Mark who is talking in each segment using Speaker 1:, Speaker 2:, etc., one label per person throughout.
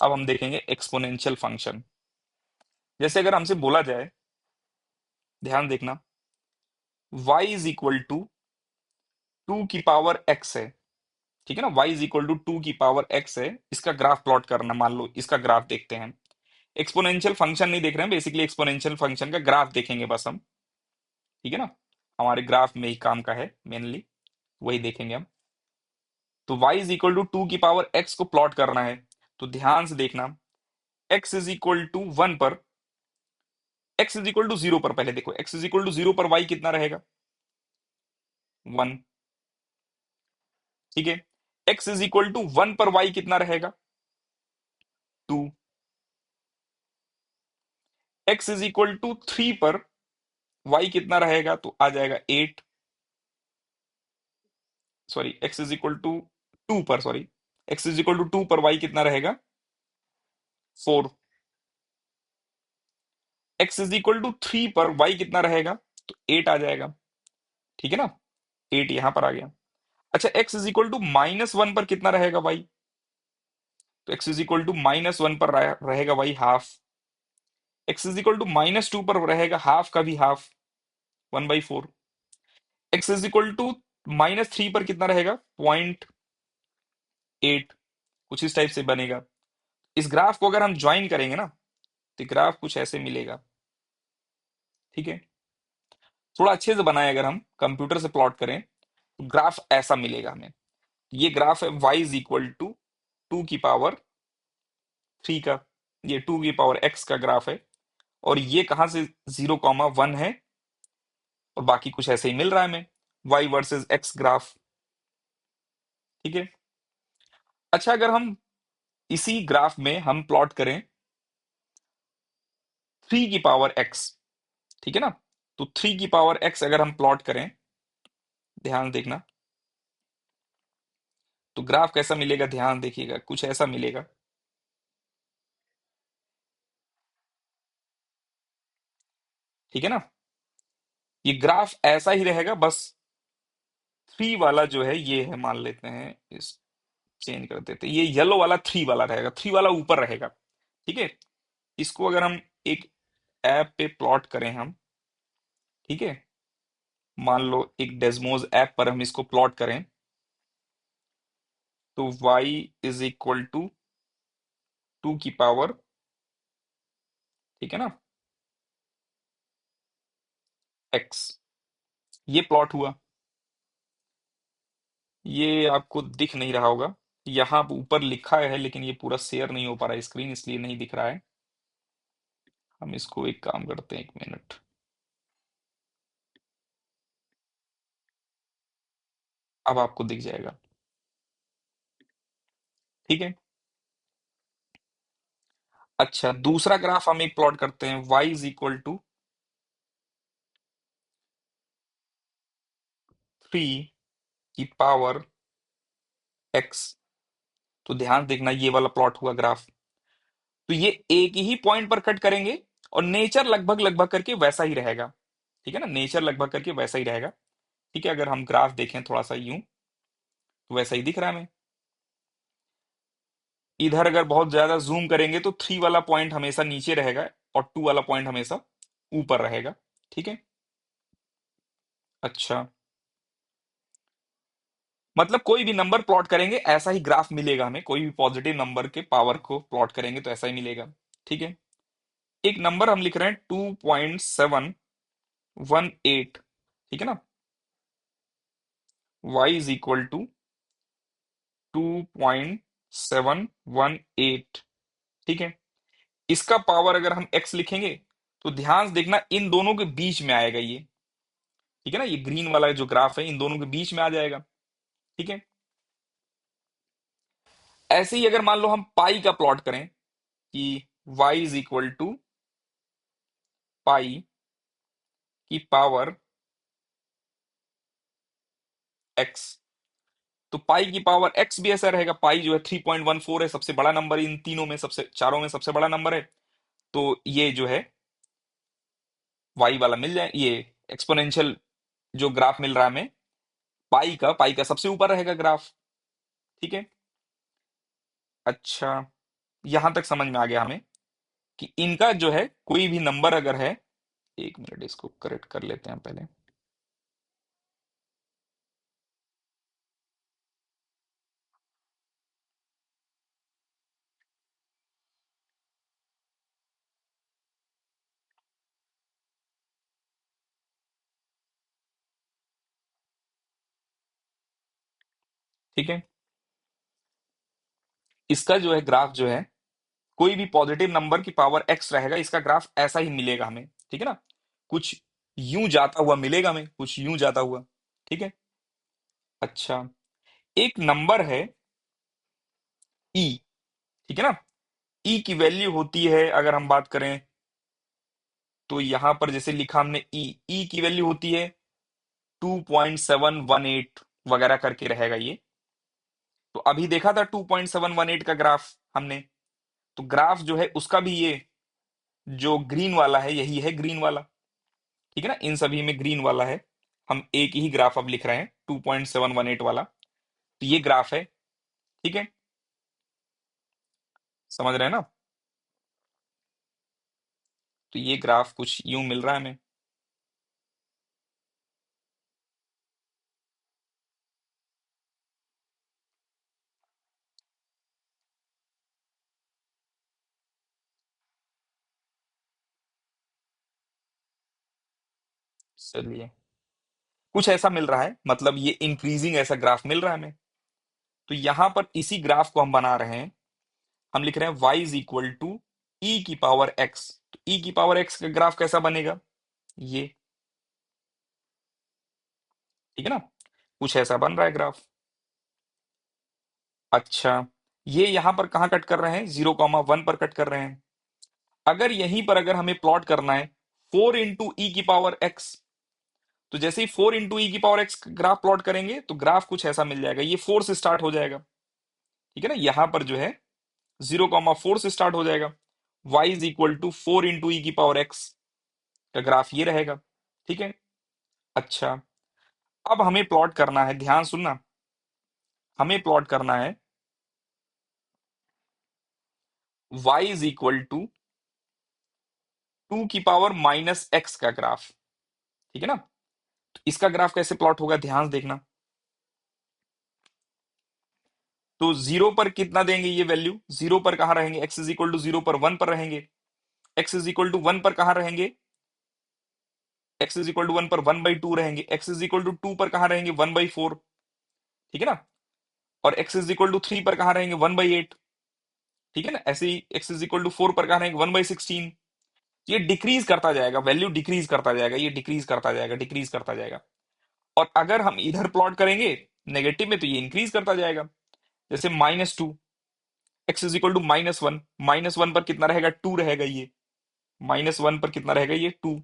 Speaker 1: अब हम देखेंगे एक्सपोनेंशियल फंक्शन। जैसे अगर हमसे बोला जाए, ध्यान देखना, y इज इक्वल टू 2 की पावर x है। ठीक है ना, y इज इक्वल टू 2 की पावर x है, इसका ग्राफ प्लॉट करना। मान लो इसका ग्राफ देखते हैं। एक्सपोनेंशियल फंक्शन नहीं देख रहे हैं, बेसिकली एक्सपोनेंशियल फंक्शन का ग्राफ देखेंगे बस हम। ठीक है ना, हमारे ग्राफ में ही काम का है मेनली, वही देखेंगे हम। तो y इज इक्वल टू 2 की पावर x को प्लॉट करना है। तो ध्यान से देखना, x इज इक्वल टू 1 पर, x इज इक्वल टू 0 पर, पहले देखो x इज इक्वल टू 0 पर y कितना रहेगा, 1। ठीक है, x इज इक्वल टू 1 पर y कितना रहेगा, 2। x इज इक्वल टू 3 पर y कितना रहेगा, तो आ जाएगा 8। Sorry, x is equal to 2 पर, sorry, x is equal to 2 पर y कितना रहेगा, 4। x इज इक्वल टू 3 पर y कितना रहेगा, तो 8 आ जाएगा। ठीक है ना, 8 यहां पर आ गया। अच्छा, x इज इक्वल टू -1 पर कितना रहेगा y, तो x इज इक्वल टू -1 पर रहेगा y half. x is equal to -2 पर रहेगा हाफ का भी half, 1/4। x is equal to -3 पर कितना रहेगा, 0.8। कुछ इस टाइप से बनेगा। इस ग्राफ को अगर हम ज्वाइन करेंगे ना, तो ग्राफ कुछ ऐसे मिलेगा। ठीक है, थोड़ा अच्छे से बनाए अगर हम कंप्यूटर से प्लॉट करें, तो ग्राफ ऐसा मिलेगा हमें। ये ग्राफ है y इज इक्वल टू 2 की पावर 3 का, ये 2 की पावर x का ग्राफ है। और ये कहां से 0, 1 है, और बाकी कुछ ऐसे ही मिल रहा है हमें, y वर्सेस x ग्राफ। ठीक है, अच्छा, अगर हम इसी ग्राफ में हम प्लॉट करें 3 की पावर x, ठीक है ना, तो 3 की पावर x अगर हम प्लॉट करें, ध्यान देखना, तो ग्राफ कैसा मिलेगा, ध्यान देखिएगा, कुछ ऐसा मिलेगा। ठीक है ना, ये ग्राफ ऐसा ही रहेगा, बस 3 वाला जो है ये है, मान लेते हैं इस, चेंज कर देते हैं, ये येलो वाला 3 वाला रहेगा, 3 वाला ऊपर रहेगा। ठीक है, इसको अगर हम एक ऐप पे प्लॉट करें हम, ठीक है, मान लो एक डेस्मोज ऐप पर हम इसको प्लॉट करें, तो y इज इक्वल टू 2 की पावर, ठीक है ना, x, ये प्लॉट हुआ। ये आपको दिख नहीं रहा होगा, यहाँ ऊपर लिखा है लेकिन ये पूरा शेयर नहीं हो पा रहा है स्क्रीन, इसलिए नहीं दिख रहा है। हम इसको एक काम करते हैं, 1 मिनट, अब आपको दिख जाएगा। ठीक है, अच्छा, दूसरा ग्राफ हम एक प्लॉट करते हैं, y इज इक्वल टू 3 की पावर x। तो ध्यान देखना, ये वाला प्लॉट हुआ ग्राफ। तो ये एक ही पॉइंट पर कट करेंगे, और नेचर लगभग लगभग करके वैसा ही रहेगा। ठीक है ना, नेचर लगभग करके वैसा ही रहेगा। ठीक है, अगर हम ग्राफ देखें थोड़ा सा यूं, तो वैसा ही दिख रहा है हमें। इधर अगर बहुत ज्यादा जूम करेंगे, तो 3 वाला पॉइंट हमेशा नीचे रहेगा, और 2 वाला पॉइंट हमेशा ऊपर रहेगा। ठीक है, अच्छा, मतलब कोई भी नंबर प्लॉट करेंगे ऐसा ही ग्राफ मिलेगा हमें, कोई भी पॉजिटिव नंबर के पावर को प्लॉट करेंगे तो ऐसा ही मिलेगा। ठीक है, एक नंबर हम लिख रहे हैं 2.718, ठीक है ना, y इज इक्वल टू 2.718। ठीक है, इसका पावर अगर हम x लिखेंगे, तो ध्यान से देखना, इन दोनों के बीच में आएगा ये। ठीक है ना, ये ग्रीन वाला जो ग्राफ है इन दोनों के बीच में आ जाएगा। ठीक है, ऐसे ही अगर मान लो हम पाई का प्लॉट करें, कि y इज इक्वल टू पाई की पावर x, तो पाई की पावर x भी ऐसा रहेगा। पाई जो है 3.14 है, सबसे बड़ा नंबर इन तीनों में, सबसे चारों में सबसे बड़ा नंबर है। तो ये जो है y वाला मिल जाए, ये एक्सपोनेंशियल जो ग्राफ मिल रहा है हमें, पाई का सबसे ऊपर रहेगा ग्राफ। ठीक है, अच्छा, यहां तक समझ में आ गया हमें कि इनका जो है कोई भी नंबर अगर है, 1 मिनट इसको करेक्ट कर लेते हैं पहले। ठीक है, इसका जो है ग्राफ जो है, कोई भी पॉजिटिव नंबर की पावर एक्स रहेगा, इसका ग्राफ ऐसा ही मिलेगा हमें। ठीक है ना, कुछ यूं जाता हुआ मिलेगा हमें, कुछ यूं जाता हुआ। ठीक है। अच्छा, एक नंबर है ई। ठीक है ना, ई की वैल्यू होती है, अगर हम बात करें तो यहां पर जैसे लिखा हमने ई, ई की वैल्यू होती है 2.718 वगैरह करके रहेगा ये। तो अभी देखा था 2.718 का ग्राफ हमने, तो ग्राफ जो है उसका भी ये जो ग्रीन वाला है यही है ग्रीन वाला। ठीक है ना, इन सभी में ग्रीन वाला है। हम एक ही ग्राफ अब लिख रहे हैं 2.718 वाला, तो ये ग्राफ है। ठीक है, समझ रहे हैं ना। तो ये ग्राफ कुछ यूं मिल रहा है हमें। चलिए, कुछ ऐसा मिल रहा है, मतलब ये इंक्रीजिंग ऐसा ग्राफ मिल रहा है हमें। तो यहां पर इसी ग्राफ को हम बना रहे हैं। हम लिख रहे हैं y इज इक्वल टू ई की पावर x। तो ई की पावर x का ग्राफ कैसा बनेगा, ये। ठीक है ना, कुछ ऐसा बन रहा है ग्राफ। अच्छा, ये यहां पर कहां कट कर रहे हैं, 0,1 पर कट कर रहे हैं। अगर यहीं पर अगर हमें प्लॉट करना है 4 into e की पावर x, तो जैसे ही 4 into e की पावर x ग्राफ प्लॉट करेंगे तो ग्राफ कुछ ऐसा मिल जाएगा, ये 4 से स्टार्ट हो जाएगा। ठीक है ना, यहां पर जो है 0,4 से स्टार्ट हो जाएगा। y is equal to 4 into e की पावर x का ग्राफ ये रहेगा। ठीक है। अच्छा, अब हमें प्लॉट करना है, ध्यान सुनना, हमें प्लॉट करना है y इज इक्वल टू 2 की पावर -x का ग्राफ। ठीक है ना, तो इसका ग्राफ कैसे प्लॉट होगा, ध्यान से देखना। तो जीरो पर कितना देंगे ये वैल्यू, जीरो पर कहां रहेंगे, x is equal to zero पर 1 पर रहेंगे। x इज इक्वल टू 1 पर कहां रहेंगे, x इज इक्वल टू 1 पर 1/2 रहेंगे। x इज इक्वल टू 2 पर कहां रहेंगे, 1/4। ठीक है ना, और x इज इक्वल टू 3 पर कहां रहेंगे, 1/8। ठीक है ना, ऐसे ही x इज इक्वल टू 4 पर कहां रहेंगे, 1/16। ये डिक्रीज करता जाएगा, वैल्यू डिक्रीज करता जाएगा, ये डिक्रीज करता जाएगा, डिक्रीज करता जाएगा। और अगर हम इधर प्लॉट करेंगे नेगेटिव में, तो ये इंक्रीज करता जाएगा। जैसे -2, एक्स इज इक्वल टू -1, -1 पर कितना रहेगा, 2 रहेगा ये। -1 पर कितना रहेगा, ये 2।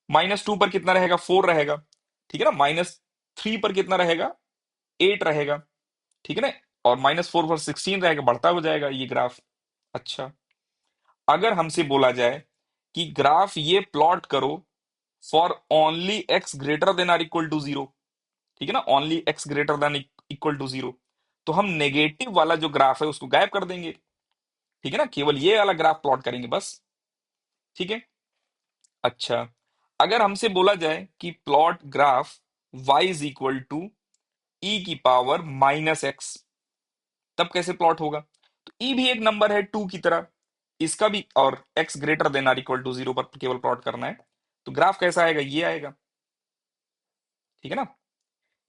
Speaker 1: -2 पर कितना रहेगा, 4 रहेगा। ठीक है ना, -3 पर कितना रहेगा, 8 रहेगा। ठीक है ना, और -4 पर 16 रहेगा, बढ़ता हो जाएगा ये ग्राफ। अच्छा, अगर हमसे बोला जाए कि ग्राफ ये प्लॉट करो for only x greater than or equal to zero. ठीक है ना, only x greater than equal to zero, तो हम नेगेटिव वाला जो ग्राफ है उसको गायब कर देंगे। ठीक है ना, केवल ये वाला ग्राफ प्लॉट करेंगे बस। ठीक है। अच्छा, अगर हमसे बोला जाए कि plot graph y is equal to e की पावर -x, तब कैसे प्लॉट होगा। तो e भी एक नंबर है 2 की तरह, इसका भी, और x greater than or equal to zero पर केवल प्लॉट करना है। तो ग्राफ कैसा आएगा, ये आएगा। ठीक है ना,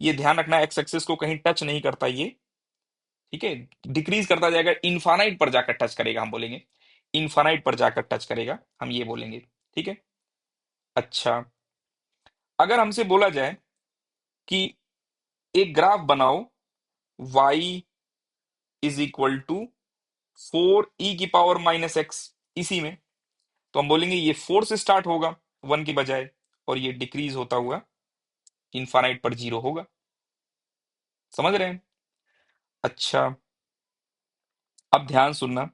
Speaker 1: ये ध्यान रखना, एक्स एक्सिस को कहीं टच नहीं करता ये। ठीक है, डिक्रीज करता जाएगा, इनफानाइट पर जाकर टच करेगा, हम बोलेंगे इनफानाइट पर जाकर टच करेगा, हम ये बोलेंगे। ठीक है। अच्छा, अगर हमसे बोला जाए कि एक ग्राफ बनाओ y is equal to 4 e की पावर -x, इसी में, तो हम बोलेंगे ये 4 से स्टार्ट होगा 1 की बजाय, और ये डिक्रीज होता हुआ इनफानाइट पर जीरो होगा। समझ रहे हैं। अच्छा, अब ध्यान सुनना,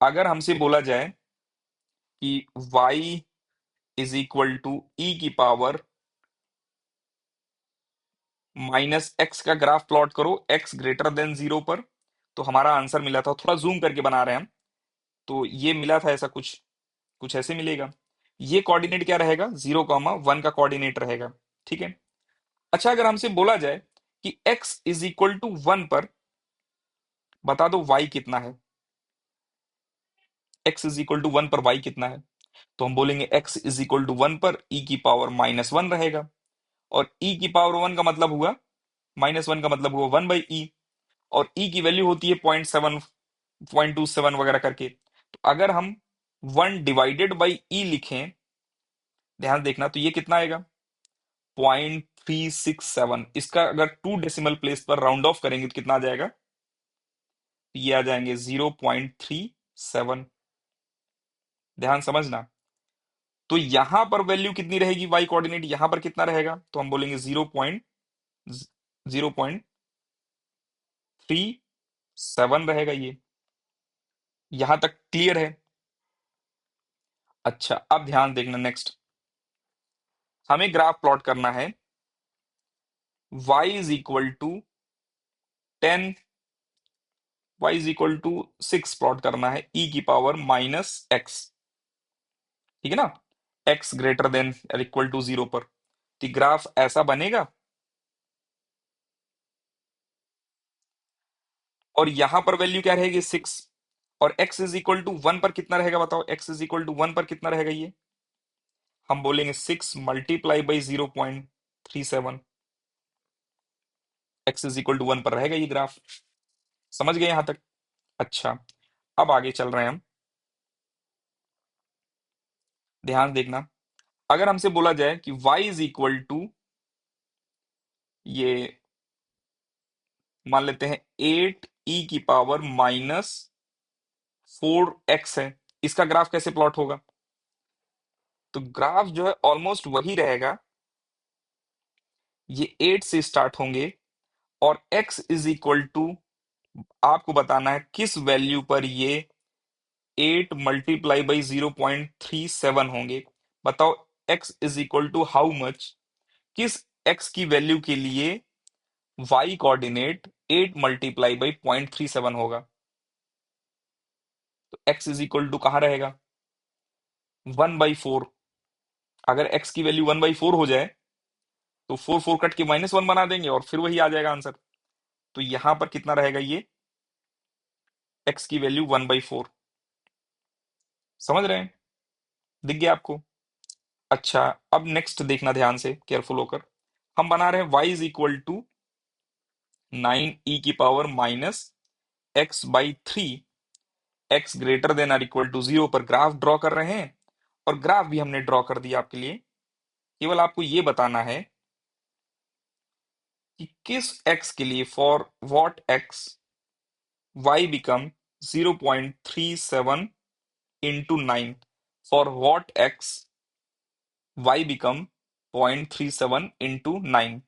Speaker 1: अगर हमसे बोला जाए कि y is equal to e की पावर -x का ग्राफ प्लॉट करो x ग्रेटर देन जीरो पर, तो हमारा आंसर मिला था, थोड़ा जूम करके बना रहे हैं हम, तो ये मिला था ऐसा कुछ, कुछ ऐसे मिलेगा। ये कोऑर्डिनेट क्या रहेगा, 0,1 का कोऑर्डिनेट रहेगा। ठीक है। अच्छा, अगर हमसे बोला जाए कि x इज इक्वल टू 1 पर बता दो y कितना है, x इज इक्वल टू 1 पर y कितना है, तो हम बोलेंगे x इज इक्वल टू 1 पर e की पावर -1 रहेगा। और e की पावर 1 का मतलब हुआ, -1 का मतलब हुआ 1/e, और e की वैल्यू होती है 0.7, 0.27 वगैरह करके। तो अगर हम 1/e लिखें, ध्यान देखना, तो ये कितना आएगा, 0.367। इसका अगर 2 डेसिमल प्लेस पर राउंड ऑफ करेंगे तो कितना आ जाएगा, तो ये आ जाएंगे 0.37। ध्यान समझना। तो यहां पर वैल्यू कितनी रहेगी, वाई कोऑर्डिनेट यहां पर कितना रहेगा, तो हम बोलेंगे 0.037 रहेगा ये। यहां तक क्लियर है। अच्छा, अब ध्यान देखना, नेक्स्ट हमें ग्राफ प्लॉट करना है, y is equal to 10, y is equal to 6 plot करना है e की पावर -x। ठीक है ना, x ग्रेटर देन और इक्वल टू 0 पर, तो ग्राफ ऐसा बनेगा। और यहां पर वैल्यू क्या रहेगी, 6, और x इज इक्वल टू 1 पर कितना रहेगा बताओ, x इज इक्वल टू 1 पर कितना रहेगा ये, हम बोलेंगे 6 multiply by 0.37, x is equal to 1 पर रहेगा ये ग्राफ। समझ गए यहां तक। अच्छा, अब आगे चल रहे हैं हम, ध्यान देखना। अगर हमसे बोला जाए कि y इज इक्वल टू, ये मान लेते हैं 8e की पावर -4x है, इसका ग्राफ कैसे प्लॉट होगा, तो ग्राफ जो है ऑलमोस्ट वही रहेगा, ये 8 से स्टार्ट होंगे, और x इज इक्वल टू, आपको बताना है किस वैल्यू पर ये 8 मल्टीप्लाई बाई 0.37 होंगे। बताओ, x is equal to how much, किस x की वैल्यू के लिए y कोऑर्डिनेट 8 मल्टीप्लाई बाई 0.37 होगा, तो x इज इक्वल टू कहां रहेगा, 1/4। अगर x की वैल्यू 1/4 हो जाए तो 4 कट के -1 बना देंगे और फिर वही आ जाएगा आंसर। तो यहां पर कितना रहेगा ये, x की वैल्यू 1/4। समझ रहे हैं, दिख गया आपको। अच्छा, अब नेक्स्ट देखना ध्यान से, केयरफुल होकर। हम बना रहे हैं y is equal to 9e की power -x/3, x greater than or equal to 0 पर ग्राफ ड्रॉ कर रहे हैं, और ग्राफ भी हमने ड्रॉ कर दिया आपके लिए। केवल आपको ये बताना है कि किस x के लिए, for what x y become 0.37 into 9, for what x y become 0.37 into 9,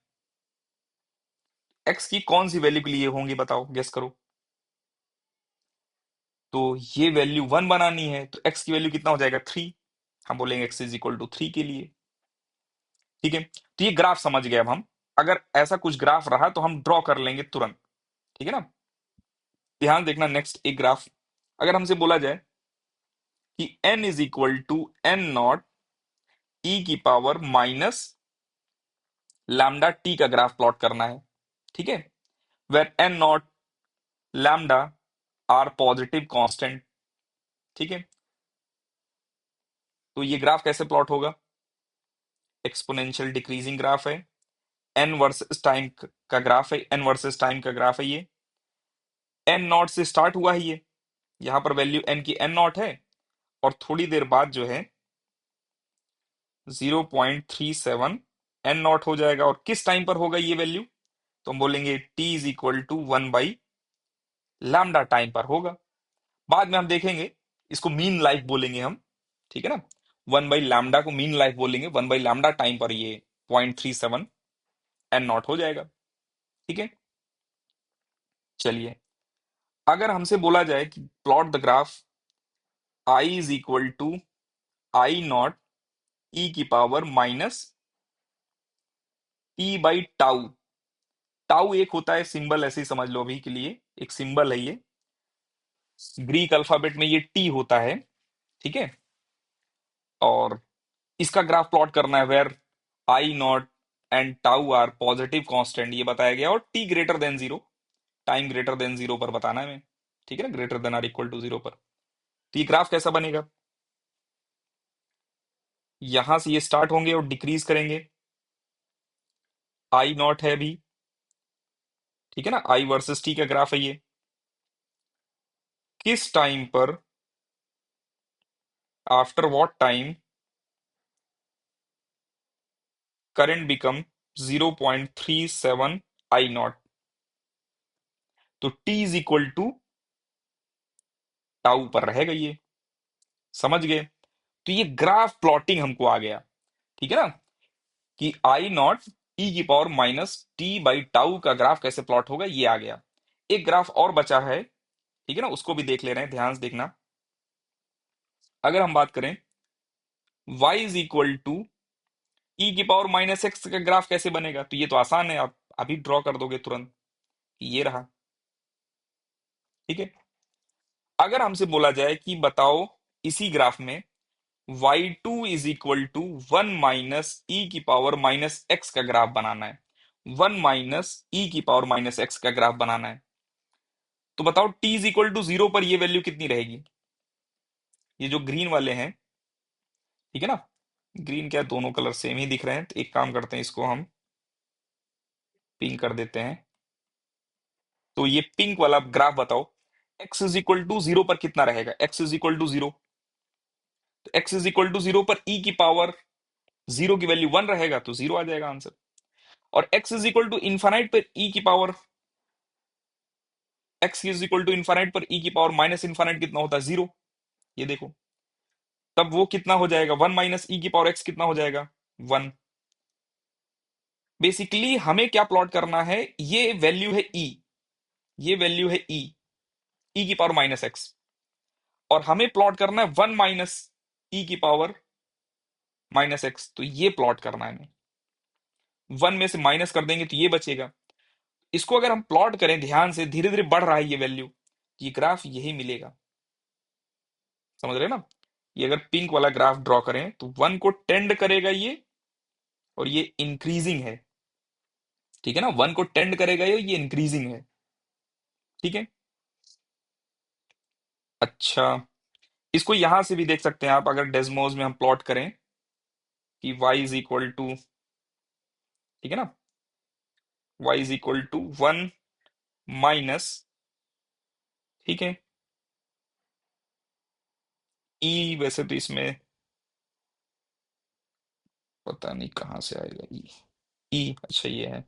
Speaker 1: x की कौन सी वैल्यू के लिए होंगे बताओ, गेस करो। तो ये वैल्यू 1 बनानी है, तो x की वैल्यू कितना हो जाएगा, 3। हम बोलेंगे x इज इक्वल टू 3 के लिए। ठीक है, तो ये ग्राफ समझ गए अब हम। अगर ऐसा कुछ ग्राफ रहा तो हम ड्रॉ कर लेंगे तुरंत। ठीक है ना। ध्यान देखना, नेक्स्ट एक ग्राफ, अगर हमसे बोला जाए कि n is equal to n naught e की पावर लैम्डा टी का ग्राफ प्लॉट करना है। ठीक है, where n naught lambda are positive constant. ठीक है, तो ये ग्राफ कैसे प्लॉट होगा, एक्सपोनेंशियल डिक्रीजिंग ग्राफ है, एन वर्सेस टाइम का ग्राफ है, एन वर्सेस टाइम का ग्राफ है ये। एन नॉट से स्टार्ट हुआ है ये, यहां पर वैल्यू एन की एन नॉट है, और थोड़ी देर बाद जो है 0.37 एन नॉट हो जाएगा, और किस टाइम पर होगा ये वैल्यू, तो हम बोलेंगे टी इज इक्वल टू 1/लैम्डा टाइम पर होगा। बाद में हम देखेंगे, इसको मीन लाइफ बोलेंगे हम। ठीक है ना, 1/लैम्डा को मीन लाइफ बोलेंगे, 1/लैम्डा टाइम पर ये 0.37 एन नॉट हो जाएगा। ठीक है, चलिए, अगर हमसे बोला जाए कि plot the graph I is equal to I naught e की पावर -t/टाउ, टाउ एक होता है सिंबल, ऐसे ही समझ लो अभी के लिए, एक सिंबल है ये, ग्रीक अल्फाबेट में ये टी होता है, ठीक है। और इसका ग्राफ प्लॉट करना है where I naught and tau are positive constant, ये बताया गया, और t greater than zero, time greater than zero पर बताना है हमें, ठीक है ना, greater than or equal to zero पर। तो ये ग्राफ कैसा बनेगा, यहां से ये स्टार्ट होंगे और डिक्रीज करेंगे, आई नॉट है अभी, ठीक है ना, आई वर्सेस टी का ग्राफ है ये, किस टाइम पर, after what time current become 0.37 I naught, तो t is equal to tau पर रहेगा ये, समझ गए। तो ये ग्राफ प्लॉटिंग हमको आ गया, ठीक है ना, कि आई नॉट ई की power minus T by tau का ग्राफ कैसे प्लॉट होगा, ये आ गया। एक ग्राफ और बचा है, ठीक है ना, उसको भी देख ले रहे हैं, ध्यान से देखना। अगर हम बात करें y इज इक्वल टू ई की पावर माइनस एक्स का ग्राफ कैसे बनेगा, तो ये तो आसान है, आप अभी ड्रॉ कर दोगे तुरंत, ये रहा, ठीक है। अगर हमसे बोला जाए कि बताओ इसी ग्राफ में y2 is equal to 1 - e की पावर माइनस एक्स का ग्राफ बनाना है, 1 - e की पावर माइनस एक्स का ग्राफ बनाना है, तो बताओ t is equal to zero पर ये वैल्यू कितनी रहेगी, ये जो ग्रीन वाले हैं, ठीक है ना, ग्रीन क्या, दोनों कलर सेम ही दिख रहे हैं, तो एक काम करते हैं, इसको हम पिंक कर देते हैं। तो ये पिंक वाला ग्राफ बताओ, x is equal to zero पर कितना रहेगा, x is equal to zero, तो x is equal to zero पर e की पावर जीरो की वैल्यू वन रहेगा, तो जीरो आ जाएगा आंसर। और x is equal to infinite पर e की power, x is equal to infinite पर e की पावर माइनस इन्फानाइट कितना होता है, जीरो, ये देखो, तब वो कितना हो जाएगा, 1 - e की पावर x कितना हो जाएगा, वन। बेसिकली हमें क्या प्लॉट करना है, ये वैल्यू है e, ये वैल्यू है e की पावर माइनस एक्स, और हमें प्लॉट करना है 1 - e की पावर माइनस एक्स, तो ये प्लॉट करना है हमें, वन में से माइनस कर देंगे तो ये बचेगा। इसको अगर हम प्लॉट करें ध्यान से, धीरे धीरे बढ़ रहा है ये वैल्यू, ये ग्राफ यही मिलेगा, समझ रहे हैं ना। ये अगर पिंक वाला ग्राफ ड्रॉ करें तो वन को टेंड करेगा ये, और ये इंक्रीजिंग है, ठीक है ना, वन को टेंड करेगा ये इंक्रीजिंग है, ठीक है। अच्छा, इसको यहां से भी देख सकते हैं आप, अगर डेस्मोस में हम प्लॉट करें कि y इज इक्वल टू, ठीक है ना, y is equal to one minus, ठीक है, e, वैसे तो इसमें पता नहीं कहां से आएगा e, अच्छा ये है,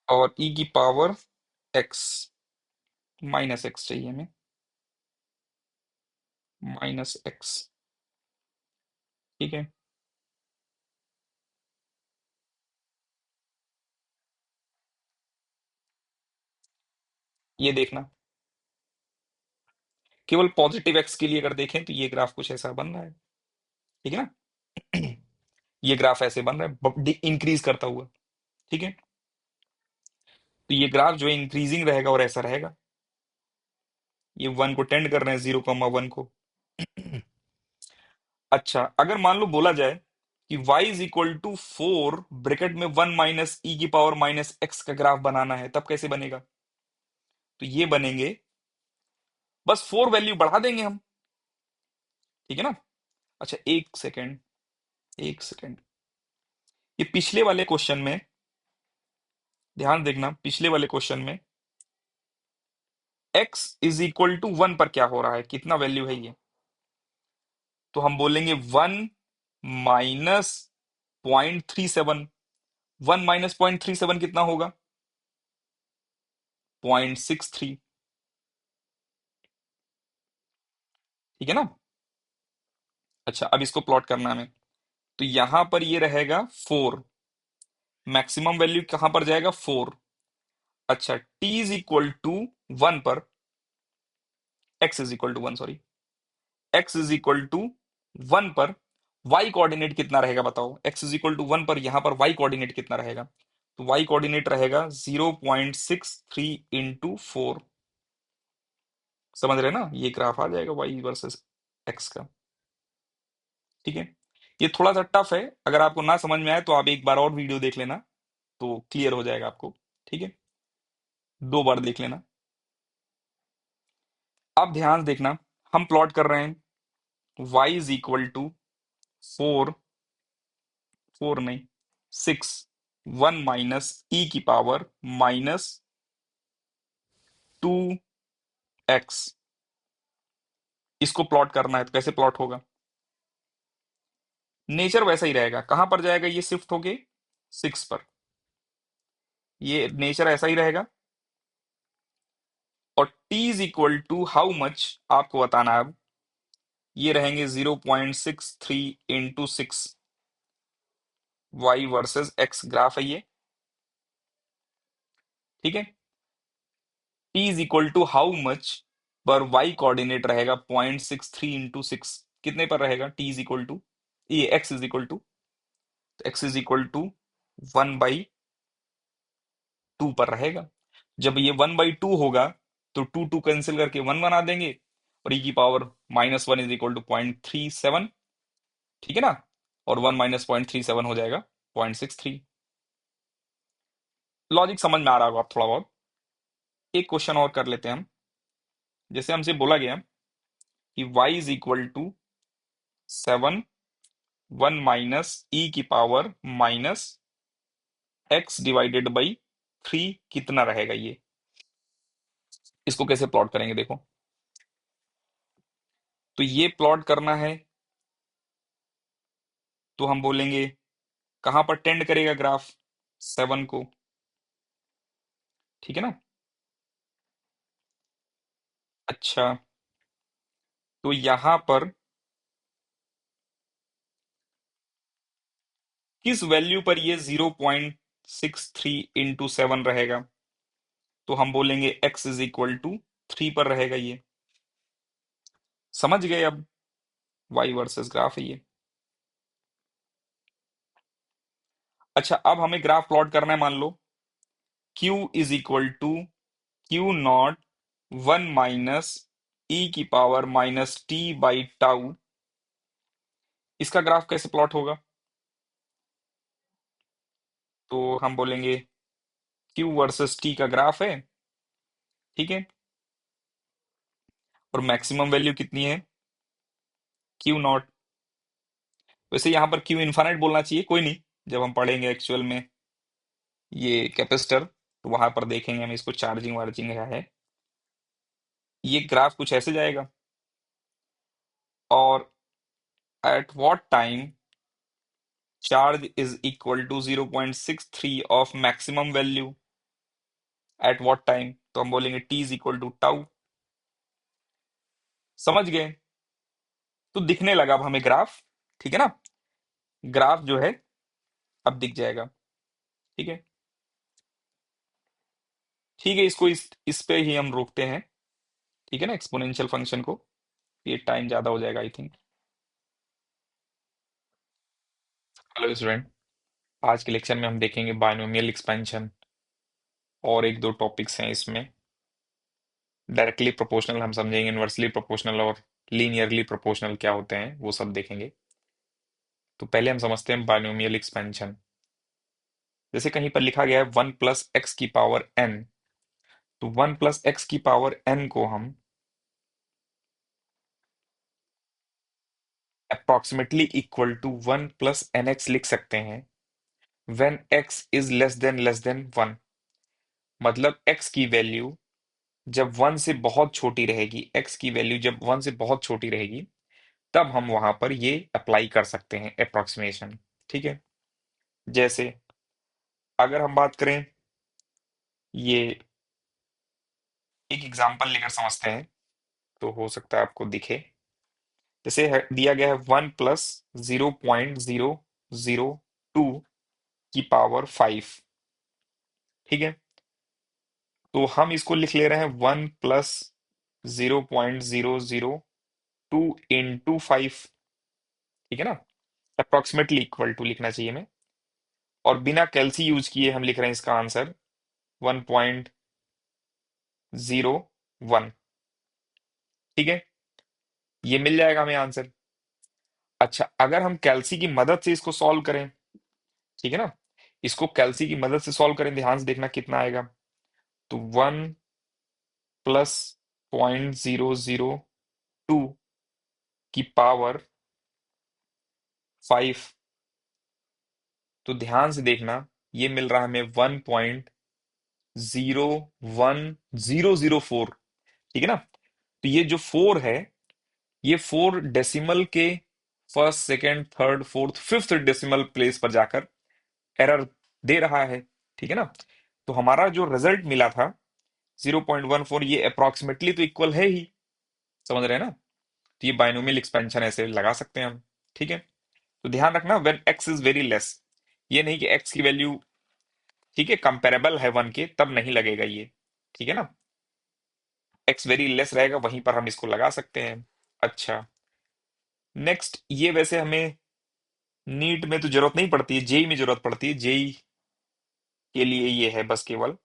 Speaker 1: और e की पावर x, माइनस एक्स चाहिए हमें, माइनस एक्स, ठीक है। ये देखना, केवल पॉजिटिव एक्स के लिए अगर देखें तो ये ग्राफ कुछ ऐसा बन रहा है, ठीक है ना, ये ग्राफ ऐसे बन रहा है इंक्रीज करता हुआ, ठीक है। तो ये ग्राफ जो है इंक्रीजिंग रहेगा और ऐसा रहेगा, ये वन को टेंड कर रहे हैं, 0, 1 को। अच्छा, अगर मान लो बोला जाए कि y is equal to 4 bracket में 1 - e की पावर माइनस एक्स का ग्राफ बनाना है, तब कैसे बनेगा, तो ये बनेंगे, बस 4 वैल्यू बढ़ा देंगे हम, ठीक है ना। अच्छा एक सेकेंड, एक सेकेंड, ये पिछले वाले क्वेश्चन में ध्यान देखना, पिछले वाले क्वेश्चन में x is equal to one पर क्या हो रहा है, कितना वैल्यू है ये, तो हम बोलेंगे 1 - 0.37, 1 - 0.37 कितना होगा, 0.63, ठीक है ना। अच्छा अब इसको प्लॉट करना है हमें, तो यहां पर ये रहेगा 4, मैक्सिमम वैल्यू कहां पर जाएगा 4। अच्छा t is equal to one पर, x is equal to one, sorry, x is equal to one पर y कोऑर्डिनेट कितना रहेगा बताओ, x is equal to one पर यहां पर y कोऑर्डिनेट कितना रहेगा, तो वाई कोऑर्डिनेट रहेगा 0.63 इंटू 4। समझ रहे ना, ये ग्राफ आ जाएगा वाई वर्सेस एक्स का। ठीक है, ये थोड़ा सा टफ है, अगर आपको ना समझ में आए तो आप एक बार और वीडियो देख लेना, तो क्लियर हो जाएगा आपको। ठीक है, 2 बार देख लेना। अब ध्यान से देखना, हम प्लॉट कर रहे हैं y इज इक्वल टू 4, 4 नहीं, 6, 1 माइनस ई की पावर -2x। इसको प्लॉट करना है तो कैसे प्लॉट होगा? नेचर वैसा ही रहेगा, कहां पर जाएगा ये शिफ्ट होके? 6 पर। ये नेचर ऐसा ही रहेगा। और t is equal to how much आपको बताना है अब। ये रहेंगे 0.63 into 6। Y versus x graph है ये। ठीक है, t is equal to how much पर y कोऑर्डिनेट रहेगा 0.63 इंटू 6। कितने पर रहेगा? t इज इक्वल टू, ये x is equal to, x is equal to 1/2 पर रहेगा। जब ये 1/2 होगा तो 2 कैंसिल करके 1 बना देंगे, और e की पावर -1 इज इक्वल टू 0.37। ठीक है ना, और 1 माइनस 0.37 हो जाएगा 0.63। लॉजिक समझ में आ रहा होगा आप थोड़ा बहुत। एक क्वेश्चन और कर लेते हैं हम। जैसे हमसे बोला गया कि y is equal to 7, 1 minus e की पावर -x डिवाइडेड बाई 3 कितना रहेगा ये? इसको कैसे प्लॉट करेंगे देखो। तो ये प्लॉट करना है तो हम बोलेंगे कहां पर टेंड करेगा ग्राफ? 7 को। ठीक है ना। अच्छा, तो यहां पर किस वैल्यू पर ये 0.63 इंटू 7 रहेगा? तो हम बोलेंगे x इज इक्वल टू 3 पर रहेगा ये। समझ गए अब? y वर्सेस ग्राफ है ये। अच्छा, अब हमें ग्राफ प्लॉट करना है, मान लो q is equal to Q0 1 minus e की पावर -t/टाउ। इसका ग्राफ कैसे प्लॉट होगा? तो हम बोलेंगे q वर्सेस t का ग्राफ है। ठीक है, और मैक्सिमम वैल्यू कितनी है? Q0। वैसे यहाँ पर Q इन्फानाइट बोलना चाहिए, कोई नहीं, जब हम पढ़ेंगे एक्चुअल में ये कैपेसिटर तो वहां पर देखेंगे हम इसको, चार्जिंग वार्जिंग क्या है। ये ग्राफ कुछ ऐसे जाएगा। और at what time charge is equal to 0.63 of maximum value? At what time, तो हम बोलेंगे t is equal to tau. समझ गए? तो दिखने लगा अब हमें ग्राफ। ठीक है ना, ग्राफ जो है अब दिख जाएगा। ठीक है, ठीक है, इसको इस पे ही हम रोकते हैं। ठीक है ना, एक्सपोनेंशियल फंक्शन को, ये टाइम ज्यादा हो जाएगा आई थिंक। हेलो स्टूडेंट, आज के लेक्चर में हम देखेंगे बायनोमियल एक्सपेंशन, और एक दो टॉपिक्स हैं इसमें। डायरेक्टली प्रोपोर्शनल हम समझेंगे, इनवर्सली प्रोपोर्शनल और लीनियरली प्रोपोर्शनल क्या होते हैं वो सब देखेंगे। तो पहले हम समझते हैं बायनोमियल एक्सपेंशन। जैसे कहीं पर लिखा गया है 1 + x⁴n, तो 1 + x⁴n को हम अप्रोक्सीमेटली इक्वल टू 1 + nx लिख सकते हैं when x is less than 1। मतलब x की वैल्यू जब 1 से बहुत छोटी रहेगी, x की वैल्यू जब 1 से बहुत छोटी रहेगी, तब हम वहां पर ये अप्लाई कर सकते हैं अप्रोक्सीमेशन। ठीक है, जैसे अगर हम बात करें, ये एक एग्जांपल लेकर समझते हैं तो हो सकता है आपको दिखे। जैसे दिया गया है 1 + 0.002 की पावर 5। ठीक है, तो हम इसको लिख ले रहे हैं 1 + 0.002 इंटू 5। ठीक है ना, अप्रोक्सीमेटली इक्वल टू लिखना चाहिए हमें। और बिना कैलसी यूज किए हम लिख रहे हैं इसका आंसर 1.01। ठीक है, ये मिल जाएगा हमें आंसर। अच्छा, अगर हम कैलसी की मदद से इसको सॉल्व करें, ठीक है ना, इसको कैलसी की मदद से सॉल्व करें, ध्यान से देखना कितना आएगा। तो 1+0.002 की पावर 5, तो ध्यान से देखना, ये मिल रहा है हमें 1.01004। ठीक है ना, तो ये जो 4 है, ये 4 डेसिमल के first, second, third, fourth, fifth decimal place पर जाकर एरर दे रहा है। ठीक है ना, तो हमारा जो रिजल्ट मिला था 0.14, ये अप्रोक्सीमेटली तो इक्वल है ही, समझ रहे हैं ना। तो ये बाइनोमियल एक्सपेंशन ऐसे लगा सकते हैं हम। ठीक है, तो ध्यान रखना, when x is very less, ये नहीं कि एक्स की वैल्यू, ठीक है, कंपेरेबल है 1 के, तब नहीं लगेगा ये। ठीक है ना, एक्स वेरी लेस रहेगा वहीं पर हम इसको लगा सकते हैं। अच्छा, नेक्स्ट, ये वैसे हमें नीट में तो जरूरत नहीं पड़ती है, जेई में जरूरत पड़ती है। जेई के लिए ये है बस केवल,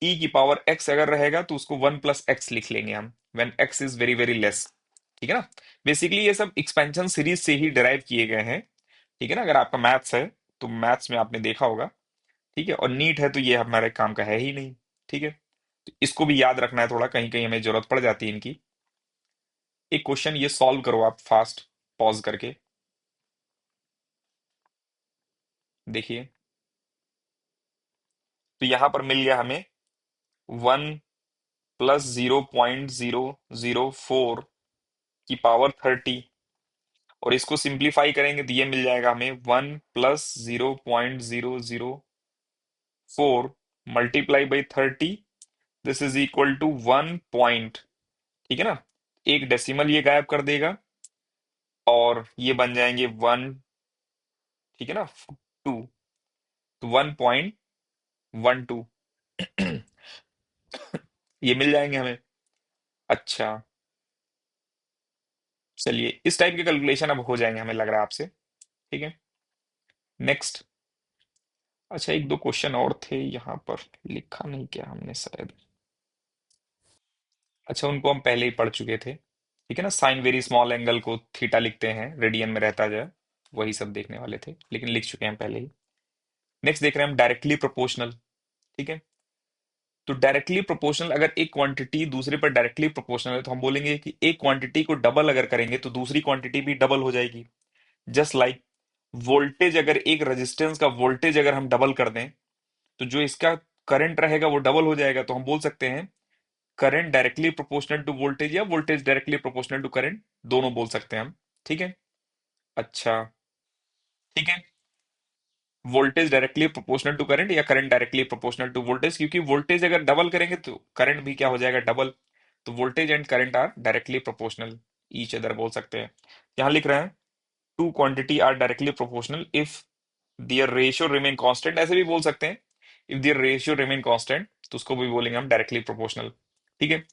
Speaker 1: ई की पावर एक्स अगर रहेगा तो उसको 1+x लिख लेंगे हम, when x is very very less. ठीक है ना, बेसिकली ये सब एक्सपेंशन सीरीज से ही डिराइव किए गए हैं। ठीक है ना, अगर आपका मैथ्स है तो मैथ्स में आपने देखा होगा। ठीक है, और नीट है तो ये हमारे काम का है ही नहीं। ठीक है, तो इसको भी याद रखना है, थोड़ा कहीं कहीं हमें जरूरत पड़ जाती है इनकी। एक क्वेश्चन ये सॉल्व करो आप फास्ट, पॉज करके देखिए। तो यहां पर मिल गया हमें 1+0.004 की पावर 30, और इसको सिंप्लीफाई करेंगे तो ये मिल जाएगा हमें 1+0.004 multiply by 30, this is equal to 1 point. ठीक है ना, एक डेसिमल ये गायब कर देगा, और ये बन जाएंगे 1, ठीक है ना, 2, तो 1.12 ये मिल जाएंगे हमें। अच्छा, चलिए इस टाइप के कैलकुलेशन अब हो जाएंगे हमें लग रहा है आपसे। ठीक है, नेक्स्ट। अच्छा, एक दो क्वेश्चन और थे यहाँ पर, लिखा नहीं क्या हमने शायद। अच्छा, उनको हम पहले ही पढ़ चुके थे। ठीक है ना, साइन वेरी स्मॉल एंगल को थीटा लिखते हैं, रेडियन में रहता जाए, वही सब देखने वाले थे, लेकिन लिख चुके हैं पहले ही। नेक्स्ट देख रहे हैं हम डायरेक्टली प्रोपोर्शनल। ठीक है, तो डायरेक्टली प्रोपोर्शनल, अगर एक क्वांटिटी दूसरे पर डायरेक्टली प्रोपोर्शनल है तो हम बोलेंगे कि एक क्वांटिटी को डबल अगर करेंगे तो दूसरी क्वांटिटी भी डबल हो जाएगी। जस्ट लाइक वोल्टेज, अगर एक रेजिस्टेंस का वोल्टेज अगर हम डबल कर दें तो जो इसका करंट रहेगा वो डबल हो जाएगा, तो हम बोल सकते हैं current directly proportional to voltage, या voltage directly proportional to current, दोनों बोल सकते हैं हम। ठीक है, अच्छा, ठीक है, voltage directly proportional to current, या current directly proportional to voltage, क्योंकि वोल्टेज अगर डबल करेंगे तो करंट भी क्या हो जाएगा, डबल। तो voltage and current are directly proportional each other बोल सकते हैं। यहां लिख रहे हैं two quantity are directly proportional if their ratio remain constant, ऐसे भी बोल सकते हैं, if their ratio remain constant, तो उसको भी बोलेंगे हम डायरेक्टली प्रोपोर्शनल। ठीक है,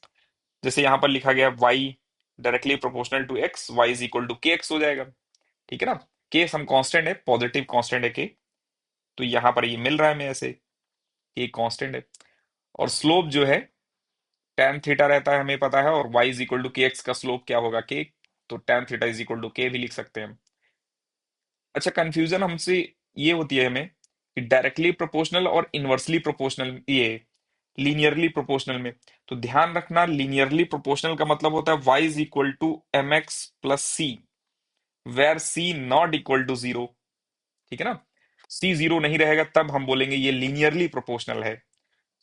Speaker 1: जैसे यहां पर लिखा गया y directly proportional to x, y is equal to k x हो जाएगा। ठीक है ना, के सम कांस्टेंट है, पॉजिटिव कांस्टेंट है के, तो यहां पर ये मिल रहा है हमें ऐसे, के कांस्टेंट है। और स्लोप जो है tan थीटा रहता है हमें पता है, और y is equal to k x का स्लोप क्या होगा, के, तो tan theta is equal to k भी लिख सकते हैं हम। अच्छा, कंफ्यूजन हमसे ये होती है हमें कि डायरेक्टली प्रोपोर्शनल और इनवर्सली प्रोपोर्शनल, ये लीनियरली प्रोपोर्शनल में। तो ध्यान रखना, लीनियरली प्रोपोर्शनल का मतलब होता है y is equal to m x plus c, where c not equal to zero. ठीक है ना, सी जीरो नहीं रहेगा तब हम बोलेंगे ये लीनियरली प्रोपोर्शनल है।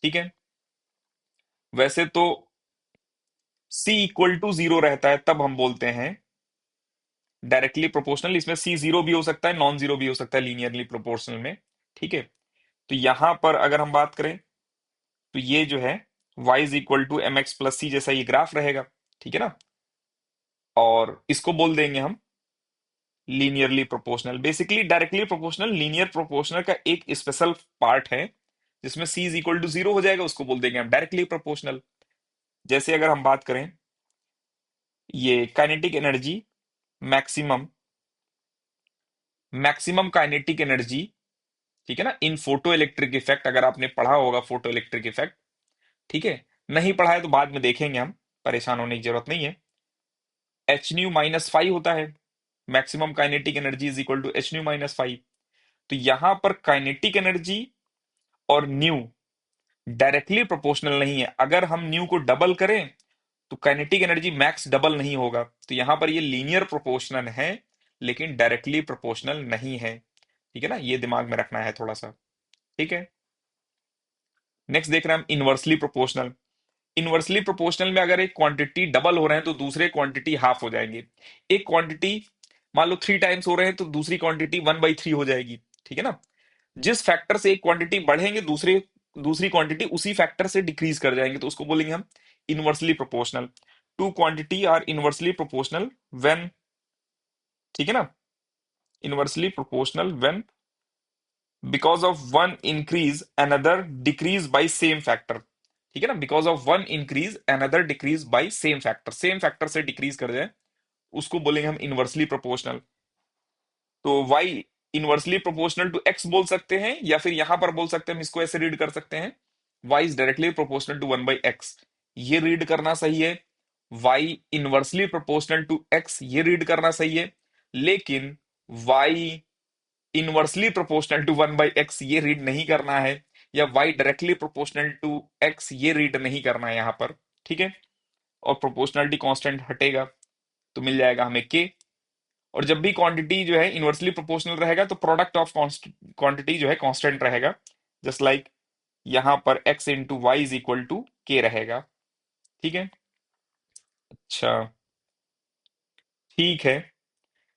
Speaker 1: ठीक है, वैसे तो सी इक्वल टू जीरो रहता है तब हम बोलते हैं डायरेक्टली प्रोपोर्शनल, इसमें सी जीरो भी हो सकता है, नॉन जीरो भी हो सकता है लीनियरली प्रोपोर्शनल में। ठीक है, तो यहां पर अगर हम बात करें तो ये जो है y is equal to m x plus c जैसा ये ग्राफ रहेगा। ठीक है ना, और इसको बोल देंगे हम linearly proportional. Basically directly proportional linear proportional का एक स्पेशल पार्ट है, जिसमें c is equal to zero हो जाएगा, उसको बोल देंगे हम डायरेक्टली प्रोपोर्शनल। जैसे अगर हम बात करें ये kinetic energy, maximum maximum kinetic energy, ठीक है ना, इन फोटो इलेक्ट्रिक इफेक्ट, अगर आपने पढ़ा होगा फोटो इलेक्ट्रिक इफेक्ट, ठीक है, नहीं पढ़ा है तो बाद में देखेंगे हम, परेशान होने की जरूरत नहीं है। एच न्यू माइनस फाइव होता है, maximum kinetic energy is equal to h nu minus five. तो यहां पर काइनेटिक एनर्जी और न्यू डायरेक्टली प्रोपोर्शनल नहीं है। अगर हम न्यू को डबल करें तो काइनेटिक एनर्जी मैक्स डबल नहीं होगा, तो यहां पर ये लीनियर प्रोपोर्शनल है लेकिन डायरेक्टली प्रोपोर्शनल नहीं है। ठीक है ना, ये दिमाग में रखना है थोड़ा सा। ठीक है, नेक्स्ट देख रहे हैं हम इनवर्सली प्रोपोर्शनल। इनवर्सली प्रोपोर्शनल में अगर एक क्वांटिटी डबल हो रहे हैं तो दूसरे क्वांटिटी हाफ हो जाएंगे। एक क्वांटिटी मान लो थ्री टाइम्स हो रहे हैं तो दूसरी क्वांटिटी वन बाई थ्री हो जाएगी। ठीक है ना, जिस फैक्टर से एक क्वांटिटी बढ़ेंगे दूसरे दूसरी क्वांटिटी उसी फैक्टर से डिक्रीज कर जाएंगे, तो उसको बोलेंगे हम inversely proportional. Two quantity are inversely proportional when, ठीक है ना, inversely proportional when because of one increase another decrease by same factor. ठीक है ना, because of one increase another decrease by same factor, same factor से decrease कर जाए उसको बोलेंगे हम इनवर्सली प्रोपोर्शनल। तो y inversely proportional to x बोल सकते हैं, या फिर यहां पर बोल सकते हैं, हम इसको ऐसे रीड कर सकते हैं, y is directly proportional to one by x, ये रीड करना सही है। y inversely proportional to x, ये रीड करना सही है। लेकिन y inversely proportional to one by x ये रीड नहीं करना है, या y directly proportional to x ये रीड नहीं करना है यहां पर। ठीक है, और प्रोपोर्शनलिटी कांस्टेंट हटेगा तो मिल जाएगा हमें k। और जब भी क्वांटिटी जो है इनवर्सली प्रोपोर्शनल रहेगा तो प्रोडक्ट ऑफ क्वांटिटी जो है कांस्टेंट रहेगा, जस्ट लाइक यहां पर x into y is equal to k रहेगा। ठीक है, अच्छा, ठीक है।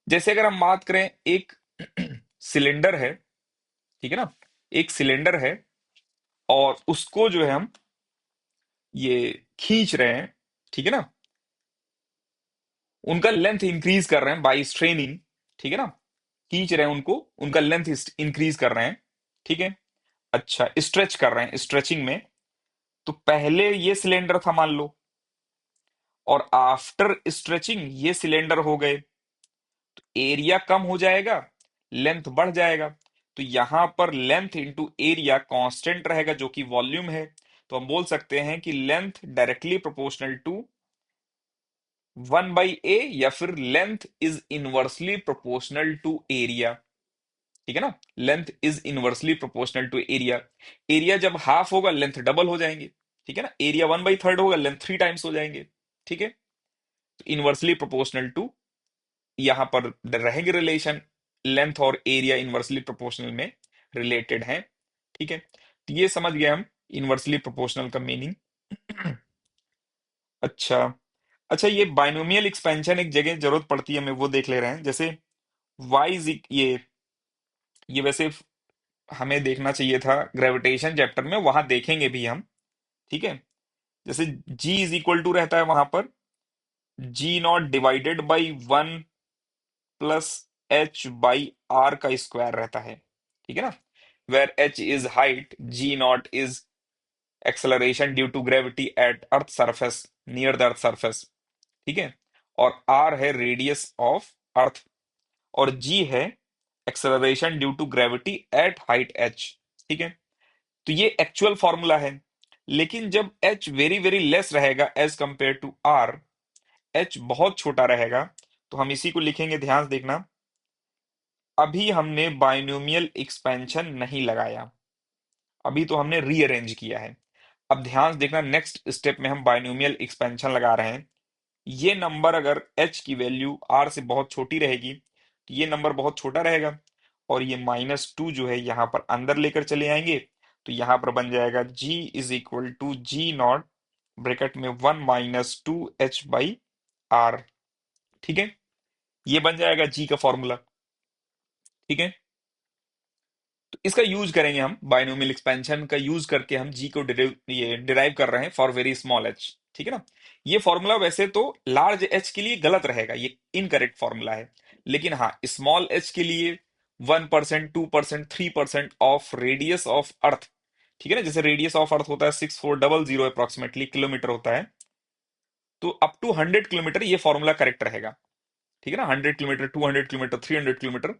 Speaker 1: जैसे अगर हम बात करें, एक सिलेंडर है, ठीक है ना, एक सिलेंडर है और उसको जो है हम ये खींच रहे हैं, ठीक है ना, उनका लेंथ इंक्रीज कर रहे हैं बाई स्ट्रेनिंग, ठीक है ना, खींच रहे हैं उनको, उनका लेंथ इंक्रीज कर रहे हैं। ठीक है, अच्छा, स्ट्रेच कर रहे हैं, स्ट्रेचिंग में। तो पहले ये सिलेंडर था मान लो, और आफ्टर स्ट्रेचिंग ये सिलेंडर हो गए, एरिया कम हो जाएगा, लेंथ बढ़ जाएगा। तो यहां पर लेंथ इंटू एरिया कांस्टेंट रहेगा जो कि वॉल्यूम है। तो हम बोल सकते हैं कि length directly proportional to one by a, या फिर length is inversely proportional to area. ठीक है ना, length is inversely proportional to area. Area जब हाफ होगा लेंथ डबल हो जाएंगे। ठीक है ना, एरिया वन बाई थर्ड होगा लेंथ थ्री टाइम्स हो जाएंगे। ठीक है, तो इनवर्सली प्रोपोर्शनल टू यहां पर रहेंगे रिलेशन, लेंथ और एरिया इनवर्सली प्रोपोर्शनल में रिलेटेड हैं। ठीक है, तो ये समझ गए हम इनवर्सली प्रोपोर्शनल का मीनिंग। अच्छा, अच्छा, ये बाइनोमियल एक्सपेंशन एक जगह जरूरत पड़ती है हमें, वो देख ले रहे हैं। जैसे वाइज ये वैसे हमें देखना चाहिए था ग्रेविटेशन चैप्टर में, वहां देखेंगे भी हम। ठीक है, जैसे g इज इक्वल टू रहता है वहां पर g naught divided by one plus h by r का स्क्वायर रहता है। ठीक है ना, where h is height, g naught is acceleration due to gravity at earth surface, near the earth surface. ठीक है, और आर है रेडियस ऑफ अर्थ, और जी है acceleration due to gravity at height h. ठीक है, तो ये एक्चुअल फॉर्मूला है। लेकिन जब h वेरी वेरी लेस रहेगा as compare to r, h बहुत छोटा रहेगा, तो हम इसी को लिखेंगे, ध्यान से देखना। अभी हमने बाइनोमियल एक्सपेंशन नहीं लगाया, अभी तो हमने रीअरेंज किया है। अब ध्यान से देखना, नेक्स्ट स्टेप में हम बाइनोमियल एक्सपेंशन लगा रहे हैं। ये नंबर अगर h की वैल्यू r से बहुत छोटी रहेगी तो ये नंबर बहुत छोटा रहेगा, और ये माइनस टू जो है यहां पर अंदर लेकर चले आएंगे। तो यहां पर बन जाएगा g is equal to g naught bracket में one minus two h by r. ठीक है, ये बन जाएगा g का फॉर्मूला। ठीक है, तो इसका यूज करेंगे हम, बाइनोमियल एक्सपेंशन का यूज करके हम g को डिराइव कर रहे हैं फॉर वेरी स्मॉल h। ठीक है ना, ये फॉर्मूला वैसे तो लार्ज h के लिए गलत रहेगा, ये इनकरेक्ट फॉर्मूला है। लेकिन हाँ, स्मॉल h के लिए 1%, 2%, 3% ऑफ रेडियस ऑफ अर्थ, ठीक है ना, जैसे रेडियस ऑफ अर्थ होता है 6400 अप्रोक्सीमेटली किलोमीटर होता है, तो अप टू 100 किलोमीटर ये फॉर्मूला करेक्ट रहेगा। ठीक है ना, 100 किलोमीटर, 200 किलोमीटर, 300 किलोमीटर,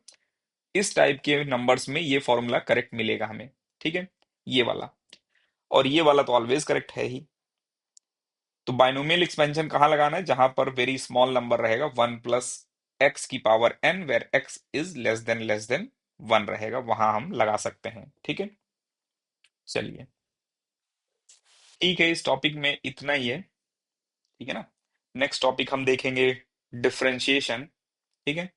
Speaker 1: इस टाइप के नंबर्स में ये फॉर्मूला करेक्ट मिलेगा हमें, ठीक है, ये वाला। और ये वाला तो ऑलवेज करेक्ट है ही। तो बाइनोमियल एक्सपेंशन कहाँ लगाना है, जहां पर वेरी स्मॉल नंबर रहेगा, 1 + x⁴n, where x is less than 1 रहेगा, वहां हम लगा सकते हैं, ठीक है। चलिए, ठीक है, इस टॉपिक में इतना ही है, ठीक है ना। नेक्स्ट टॉपिक हम देखेंगे डिफरेंशिएशन, ठीक है।